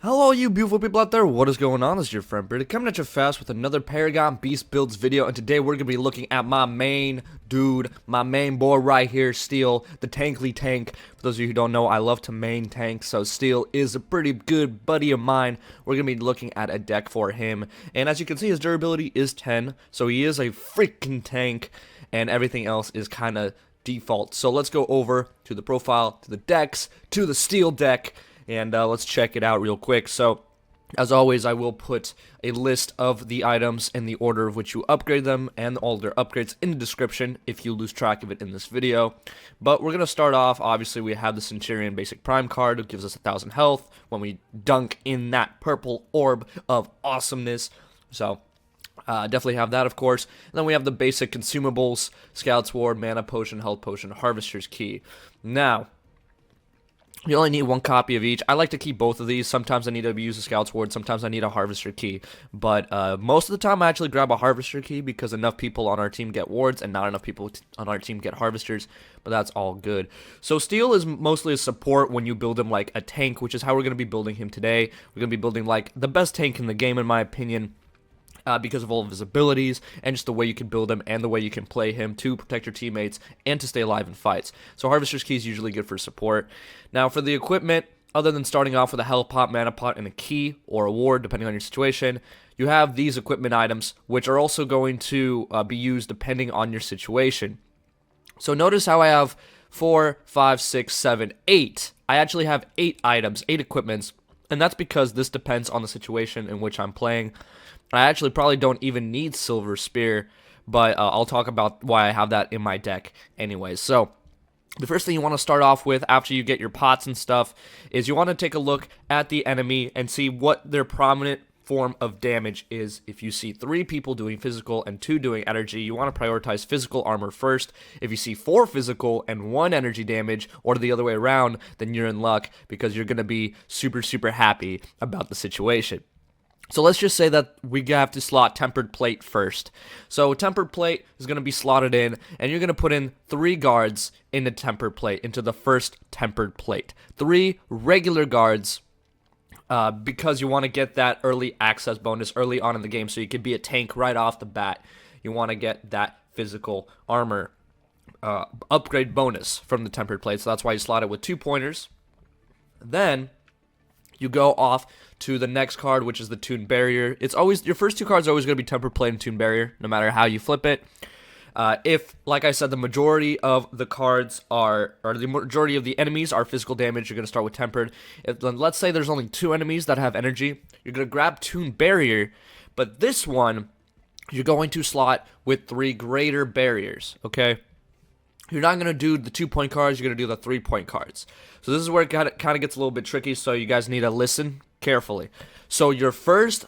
Hello you beautiful people out there, what is going on? This is your friend Brady coming at you fast with another Paragon Beast Builds video, and today we're going to be looking at my main dude, my main boy right here, Steel, the Tankly Tank. For those of you who don't know, I love to main tank, so Steel is a pretty good buddy of mine. We're going to be looking at a deck for him, and as you can see, his durability is 10, so he is a freaking tank, and everything else is kind of default. So let's go over to the profile, to the decks, to the Steel deck, and let's check it out real quick. So, as always, I will put a list of the items in the order of which you upgrade them and all their upgrades in the description if you lose track of it in this video. But we're going to start off, obviously we have the Centurion Basic Prime card. It gives us 1,000 health when we dunk in that purple orb of awesomeness. So, definitely have that, of course. And then we have the basic consumables, Scout's Ward, Mana Potion, Health Potion, Harvester's Key. Now, you only need one copy of each. I like to keep both of these. Sometimes I need to use a Scout's Ward. Sometimes I need a Harvester Key. But most of the time I actually grab a Harvester Key because enough people on our team get Wards and not enough people on our team get Harvesters. But that's all good. So Steel is mostly a support when you build him like a tank, which is how we're going to be building him today. We're going to be building like the best tank in the game in my opinion. Because of all of his abilities, and just the way you can build him, and the way you can play him to protect your teammates, and to stay alive in fights. So Harvester's Key is usually good for support. Now for the equipment, other than starting off with a health pot, mana pot, and a key, or a ward, depending on your situation, you have these equipment items, which are also going to be used depending on your situation. So notice how I have 4, 5, 6, 7, 8. I actually have 8 items, 8 equipments, and that's because this depends on the situation in which I'm playing. I actually probably don't even need Silverspear, but I'll talk about why I have that in my deck anyways. So, the first thing you want to start off with after you get your pots and stuff is you want to take a look at the enemy and see what their prominent form of damage is. If you see 3 people doing physical and 2 doing energy, you want to prioritize physical armor first. If you see 4 physical and 1 energy damage, or the other way around, then you're in luck because you're going to be super happy about the situation. So let's just say that we have to slot Tempered Plate first. So Tempered Plate is going to be slotted in, and you're going to put in 3 guards in the Tempered Plate, into the first Tempered Plate. 3 regular guards, because you want to get that early access bonus early on in the game, so you can be a tank right off the bat. You want to get that physical armor upgrade bonus from the Tempered Plate, so that's why you slot it with 2 pointers. Then you go off to the next card, which is the Toon Barrier. It's always, your first 2 cards are always going to be Tempered Plate and Toon Barrier, no matter how you flip it. If, like I said, the majority of the cards are, or the majority of the enemies are physical damage, you're going to start with Tempered. If, let's say there's only 2 enemies that have energy, you're going to grab Toon Barrier, but this one, you're going to slot with 3 Greater Barriers, okay? You're not going to do the 2-point cards, you're going to do the 3-point cards. So this is where it kind of gets a little bit tricky, so you guys need to listen carefully. So your first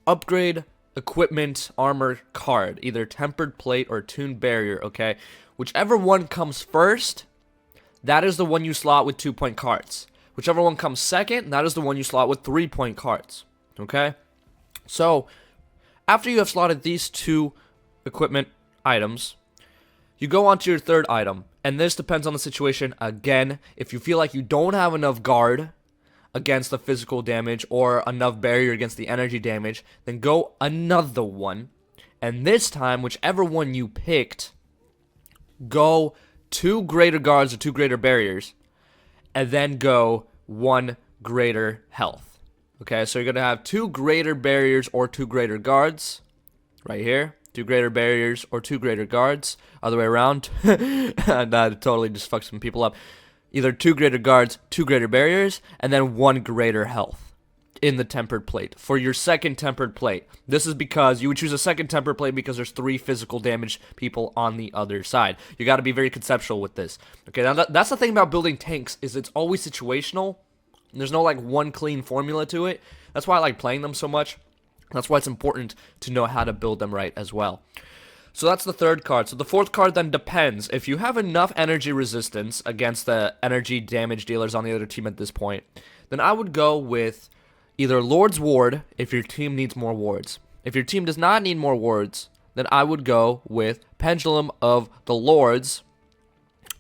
upgrade equipment armor card, either Tempered Plate or Toon Barrier, okay? Whichever one comes first, that is the one you slot with 2-point cards. Whichever one comes second, that is the one you slot with 3-point cards, okay? So, after you have slotted these 2 equipment items, you go on to your third item, and this depends on the situation. Again, if you feel like you don't have enough guard against the physical damage or enough barrier against the energy damage, then go another one. And this time, whichever one you picked, go 2 greater guards or 2 greater barriers, and then go 1 greater health. Okay, so you're going to have 2 greater barriers or 2 greater guards, right here. 2 greater barriers or 2 greater guards. Other way around. That totally just fucks some people up. Either 2 greater guards, 2 greater barriers, and then 1 greater health in the Tempered Plate. For your second Tempered Plate, this is because you would choose a second Tempered Plate because there's 3 physical damage people on the other side. You got to be very conceptual with this. Okay, now that's the thing about building tanks, is it's always situational. There's no like one clean formula to it. That's why I like playing them so much. That's why it's important to know how to build them right as well. So that's the third card. So the fourth card then depends. If you have enough energy resistance against the energy damage dealers on the other team at this point, then I would go with either Lord's Ward if your team needs more wards. If your team does not need more wards, then I would go with Pendulum of the Lords.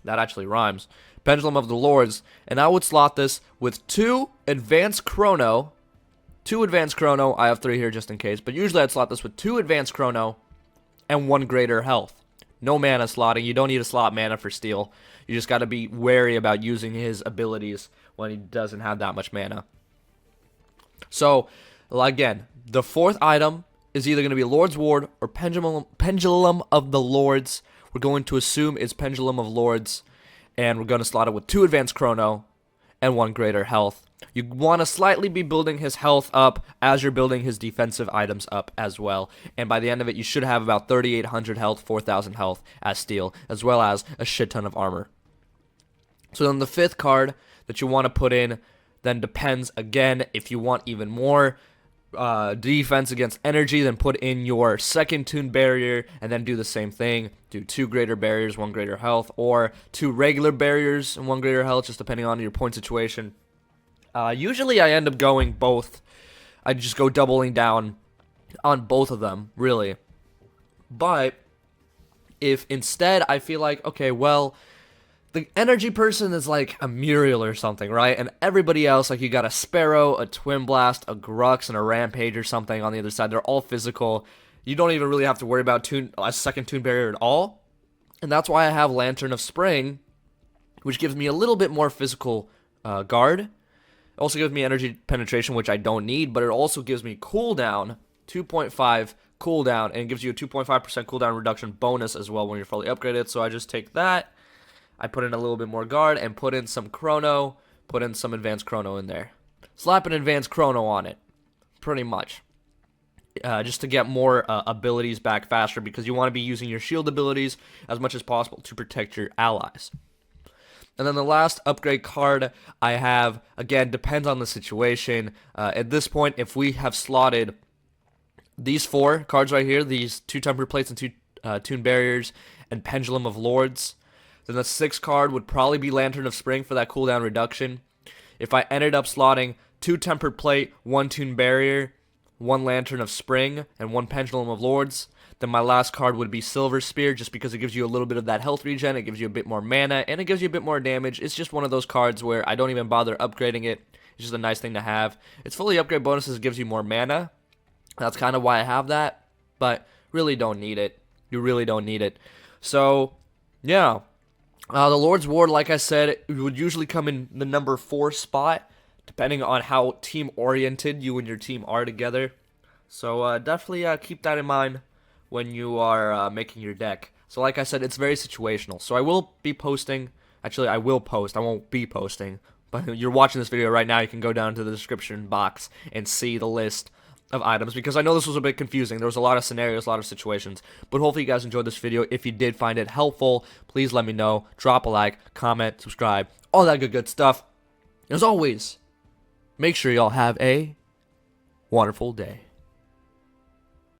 That actually rhymes. Pendulum of the Lords. And I would slot this with 2 Advanced Chrono 2 advanced chrono. I have 3 here just in case, but usually I'd slot this with 2 advanced chrono and 1 greater health. No mana slotting. You don't need to slot mana for steel. You just got to be wary about using his abilities when he doesn't have that much mana. So, again, the 4th item is either going to be Lord's Ward or Pendulum of the Lords. We're going to assume it's Pendulum of Lords, and we're going to slot it with 2 advanced chrono and 1 greater health. You want to slightly be building his health up as you're building his defensive items up as well. And by the end of it, you should have about 3,800 health, 4,000 health as steel, as well as a shit ton of armor. So then the 5th card that you want to put in then depends, again, if you want even more defense against energy, then put in your 2nd Toon Barrier and then do the same thing. Do 2 greater barriers, 1 greater health, or 2 regular barriers and 1 greater health, just depending on your point situation. Usually I end up going both. I just go doubling down on both of them, really. But if instead I feel like, okay, well, the energy person is like a Muriel or something, right? And everybody else, like you got a Sparrow, a Twin Blast, a Grux, and a Rampage or something on the other side. They're all physical. You don't even really have to worry about a 2nd Toon Barrier at all. And that's why I have Lantern of Spring, which gives me a little bit more physical guard. It also gives me energy penetration, which I don't need, but it also gives me cooldown, 2.5 cooldown, and it gives you a 2.5% cooldown reduction bonus as well when you're fully upgraded. So I just take that. I put in a little bit more guard and put in some chrono, put in some advanced chrono in there. Slap an advanced chrono on it, pretty much. Just to get more abilities back faster, because you want to be using your shield abilities as much as possible to protect your allies. And then the last upgrade card I have, again, depends on the situation. At this point, if we have slotted these 4 cards right here, these 2 temper plates and 2 Toon Barriers and Pendulum of Lords, then the 6th card would probably be Lantern of Spring for that cooldown reduction. If I ended up slotting 2 Tempered Plate, 1 Toon Barrier, 1 Lantern of Spring, and 1 Pendulum of Lords, then my last card would be Silverspear, just because it gives you a little bit of that health regen, it gives you a bit more mana, and it gives you a bit more damage. It's just one of those cards where I don't even bother upgrading it. It's just a nice thing to have. Its fully upgrade bonuses gives you more mana. That's kind of why I have that, but really don't need it. You really don't need it. So, yeah. The Lord's Ward, like I said, it would usually come in the number 4 spot, depending on how team-oriented you and your team are together. So definitely keep that in mind when you are making your deck. So like I said, it's very situational. So I will be posting, actually I will post, I won't be posting, but you're watching this video right now, you can go down to the description box and see the list of items, because I know this was a bit confusing. There was a lot of scenarios, a lot of situations, but hopefully you guys enjoyed this video. If you did find it helpful, please let me know. Drop a like, comment, subscribe, all that good stuff. As always, make sure y'all have a wonderful day.